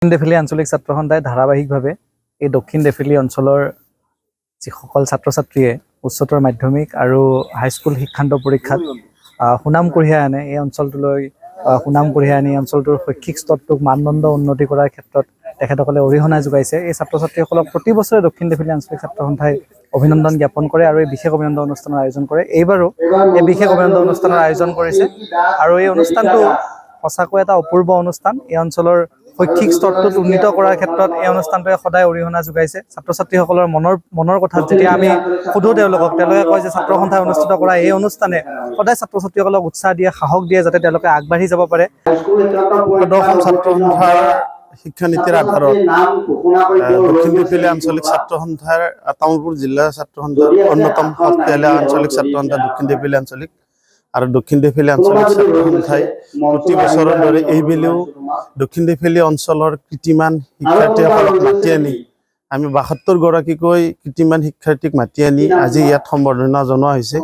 দক্ষিণ ডেফিলি আঞ্চলিক ছাত্ৰ সন্থাই ধাৰাবাহিকভাৱে এই দক্ষিণ ডেফিলি অঞ্চলৰ যিসকল ছাত্ৰ ছাত্ৰীয়ে উচ্চতৰ মাধ্যমিক আৰু হাইস্কুল শিক্ষান্ত পৰীক্ষাত সুনাম কঢ়িয়াই আনে এই অঞ্চলটোলৈ সুনাম কঢ়িয়াই আনি অঞ্চলটোৰ শৈক্ষিক স্তৰটোক মানদণ্ড উন্নতি কৰাৰ ক্ষেত্ৰত তেখেতসকলে অৰিহণা যোগাইছে। এই ছাত্ৰ ছাত্ৰীসকলক প্ৰতি বছৰে দক্ষিণ ডেফিলি আঞ্চলিক ছাত্ৰ সন্থাই অভিনন্দন জ্ঞাপন কৰে আৰু এই বিশেষ অভিনন্দন অনুষ্ঠানৰ আয়োজন কৰে। এইবাৰো এই বিশেষ অভিনন্দন অনুষ্ঠানৰ আয়োজন কৰিছে আৰু এই অনুষ্ঠানটো সঁচাকৈ এটা অপূৰ্ব অনুষ্ঠান। এই অঞ্চলৰ শৈক্ষিক স্তৰটোত উন্নীত কৰাৰ ক্ষেত্ৰত এই অনুষ্ঠানটোৱে সদায় অৰিহণা যোগাইছে। ছাত্ৰ ছাত্ৰীসকলৰ মনৰ কথাত যেতিয়া আমি সোধো তেওঁলোকে কয় যে ছাত্ৰ সন্থাই অনুষ্ঠিত কৰা এই অনুষ্ঠানে সদায় ছাত্ৰ ছাত্ৰীসকলক উৎসাহ দিয়ে, সাহস দিয়ে যাতে তেওঁলোকে আগবাঢ়ি যাব পাৰে। দশম ছাত্ৰ সন্থাৰ শিক্ষানীতিৰ আধাৰত দক্ষিণ ডেফিলি আঞ্চলিক ছাত্ৰ সন্থাৰ তামোলপুৰ জিলা ছাত্ৰ সন্থাৰ অন্যতম শক্তিশালী আঞ্চলিক ছাত্ৰ সন্থা দক্ষিণ ডেফিলি আঞ্চলিক আৰু দক্ষিণ ডেফিলি আঞ্চলিক ছাত্ৰ সন্থাই প্ৰতি বছৰৰ দৰে এইবেলিও দক্ষিণ ডেফিলি অঞ্চলৰ কৃতিমান শিক্ষাৰ্থীসকলক মাতি আনি আমি ৭২ গৰাকীকৈ কৃতিমান শিক্ষাৰ্থীক মাতি আনি আজি ইয়াত সম্বৰ্ধনা জনোৱা হৈছে।